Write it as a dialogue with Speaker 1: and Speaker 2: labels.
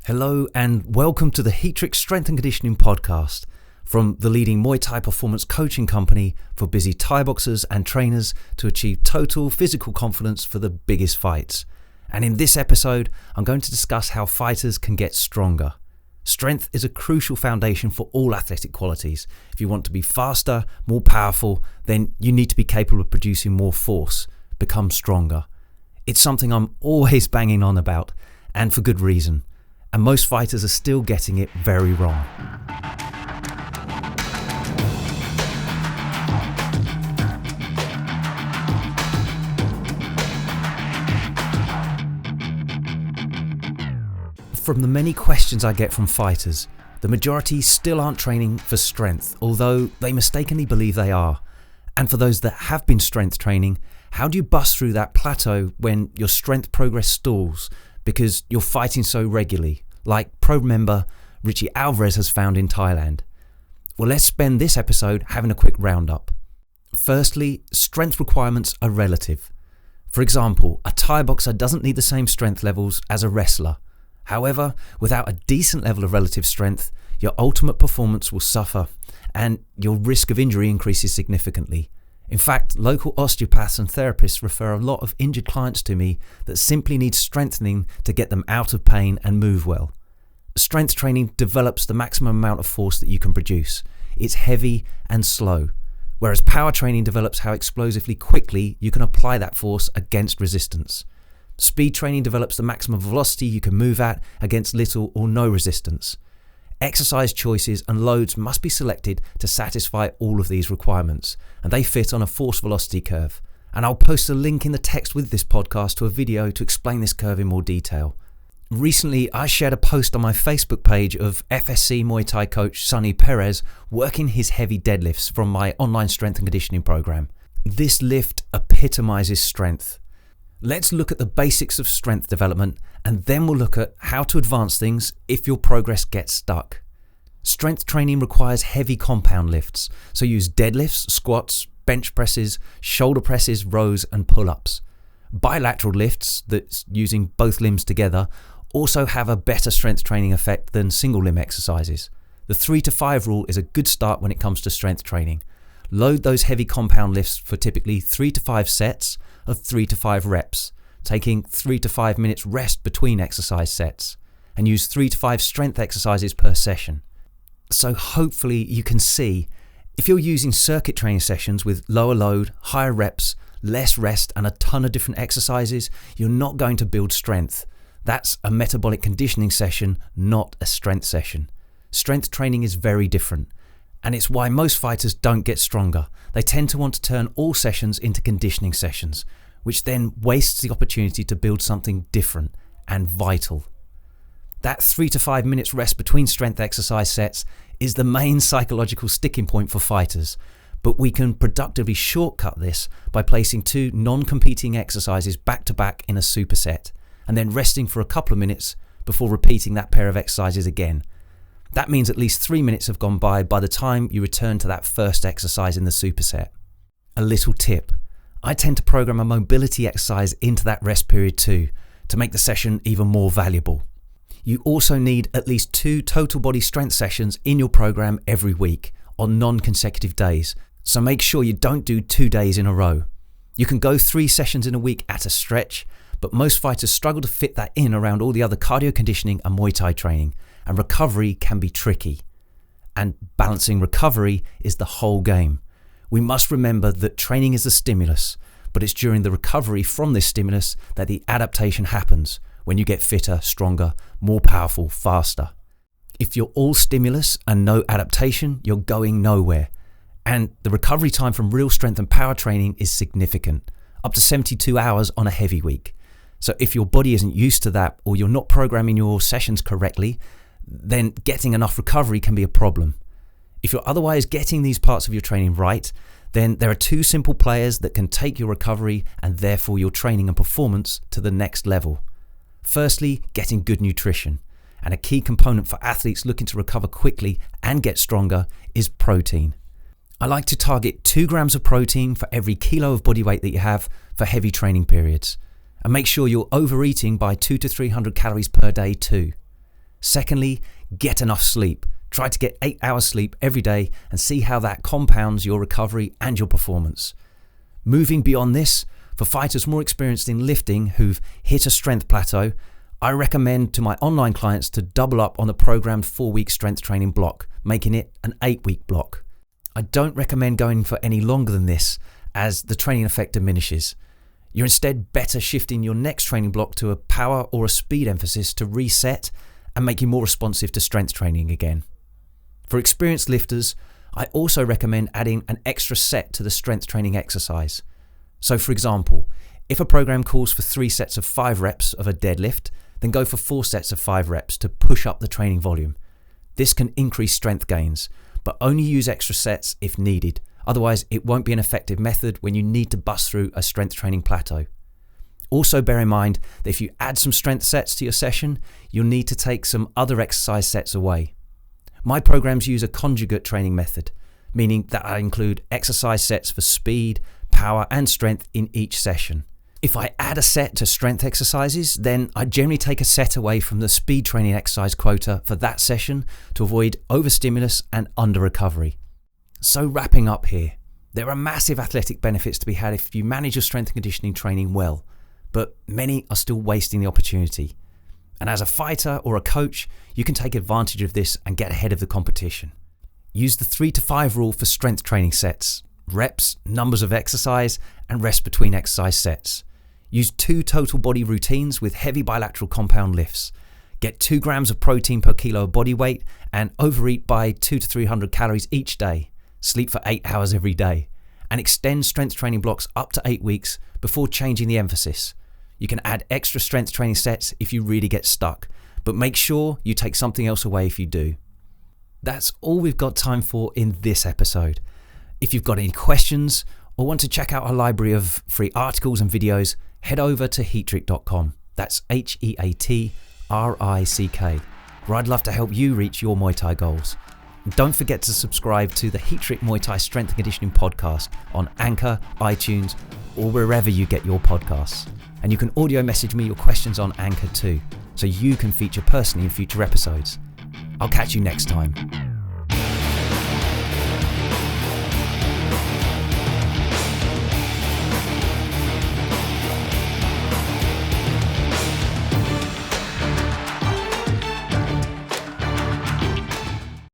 Speaker 1: Hello and welcome to the Heatrick Strength and Conditioning Podcast from the leading Muay Thai performance coaching company for busy Thai boxers and trainers to achieve total physical confidence for the biggest fights. And in this episode, I'm going to discuss how fighters can get stronger. Strength is a crucial foundation for all athletic qualities. If you want to be faster, more powerful, then you need to be capable of producing more force, become stronger. It's something I'm always banging on about, and for good reason. And most fighters are still getting it very wrong. From the many questions I get from fighters, the majority still aren't training for strength, although they mistakenly believe they are. And for those that have been strength training, how do you bust through that plateau when your strength progress stalls because you're fighting so regularly, like pro member Richie Alvarez has found in Thailand? Well, let's spend this episode having a quick roundup. Firstly, strength requirements are relative. For example, a Thai boxer doesn't need the same strength levels as a wrestler. However, without a decent level of relative strength, your ultimate performance will suffer and your risk of injury increases significantly. In fact, local osteopaths and therapists refer a lot of injured clients to me that simply need strengthening to get them out of pain and move well. Strength training develops the maximum amount of force that you can produce. It's heavy and slow, whereas power training develops how explosively quickly you can apply that force against resistance. Speed training develops the maximum velocity you can move at against little or no resistance. Exercise choices and loads must be selected to satisfy all of these requirements, and they fit on a force velocity curve. And I'll post a link in the text with this podcast to a video to explain this curve in more detail. Recently, I shared a post on my Facebook page of FSC Muay Thai coach Sonny Perez working his heavy deadlifts from my online strength and conditioning program. This lift epitomizes strength. Let's look at the basics of strength development, and then we'll look at how to advance things if your progress gets stuck. Strength training requires heavy compound lifts, so use deadlifts, squats, bench presses, shoulder presses, rows and pull-ups. Bilateral lifts, that's using both limbs together, also have a better strength training effect than single limb exercises. The 3 to 5 rule is a good start when it comes to strength training. Load those heavy compound lifts for typically 3 to 5 sets of 3 to 5 reps, taking 3 to 5 minutes rest between exercise sets, and use 3 to 5 strength exercises per session. So hopefully you can see, if you're using circuit training sessions with lower load, higher reps, less rest and a ton of different exercises, you're not going to build strength. That's a metabolic conditioning session, not a strength session. Strength training is very different, and it's why most fighters don't get stronger. They tend to want to turn all sessions into conditioning sessions, which then wastes the opportunity to build something different and vital. That 3 to 5 minutes rest between strength exercise sets is the main psychological sticking point for fighters, but we can productively shortcut this by placing 2 non-competing exercises back to back in a superset, and then resting for a couple of minutes before repeating that pair of exercises again. That means at least 3 minutes have gone by the time you return to that first exercise in the superset. A little tip: I tend to program a mobility exercise into that rest period too, to make the session even more valuable. You also need at least 2 total body strength sessions in your program every week on non-consecutive days, so make sure you don't do 2 days in a row. You can go 3 sessions in a week at a stretch, but most fighters struggle to fit that in around all the other cardio conditioning and Muay Thai training, and recovery can be tricky. And balancing recovery is the whole game. We must remember that training is the stimulus, but it's during the recovery from this stimulus that the adaptation happens, when you get fitter, stronger, more powerful, faster. If you're all stimulus and no adaptation, you're going nowhere. And the recovery time from real strength and power training is significant, up to 72 hours on a heavy week. So if your body isn't used to that, or you're not programming your sessions correctly, then getting enough recovery can be a problem. If you're otherwise getting these parts of your training right, then there are 2 simple players that can take your recovery and therefore your training and performance to the next level. Firstly, getting good nutrition. And a key component for athletes looking to recover quickly and get stronger is protein. I like to target 2 grams of protein for every kilo of body weight that you have for heavy training periods. And make sure you're overeating by 200 to 300 calories per day too. Secondly, get enough sleep. Try to get 8 hours sleep every day and see how that compounds your recovery and your performance. Moving beyond this, for fighters more experienced in lifting who've hit a strength plateau, I recommend to my online clients to double up on the programmed 4-week strength training block, making it an 8-week block. I don't recommend going for any longer than this, as the training effect diminishes. You're instead better shifting your next training block to a power or a speed emphasis to reset and make you more responsive to strength training again. For experienced lifters, I also recommend adding an extra set to the strength training exercise. So for example, if a program calls for 3 sets of 5 reps of a deadlift, then go for 4 sets of 5 reps to push up the training volume. This can increase strength gains, but only use extra sets if needed. Otherwise, it won't be an effective method when you need to bust through a strength training plateau. Also bear in mind that if you add some strength sets to your session, you'll need to take some other exercise sets away. My programs use a conjugate training method, meaning that I include exercise sets for speed, power and strength in each session. If I add a set to strength exercises, then I generally take a set away from the speed training exercise quota for that session to avoid overstimulus and under recovery. So wrapping up here, there are massive athletic benefits to be had if you manage your strength and conditioning training well, but many are still wasting the opportunity. And as a fighter or a coach, you can take advantage of this and get ahead of the competition. Use the 3 to 5 rule for strength training sets: reps, numbers of exercise, and rest between exercise sets. Use 2 total body routines with heavy bilateral compound lifts. Get 2 grams of protein per kilo of body weight and overeat by 200 to 300 calories each day. Sleep for 8 hours every day. And extend strength training blocks up to 8 weeks before changing the emphasis. You can add extra strength training sets if you really get stuck, but make sure you take something else away if you do. That's all we've got time for in this episode. If you've got any questions or want to check out our library of free articles and videos, head over to heatrick.com. That's Heatrick, where I'd love to help you reach your Muay Thai goals. And don't forget to subscribe to the Heatrick Muay Thai Strength and Conditioning podcast on Anchor, iTunes, or wherever you get your podcasts. And you can audio message me your questions on Anchor too, so you can feature personally in future episodes. I'll catch you next time.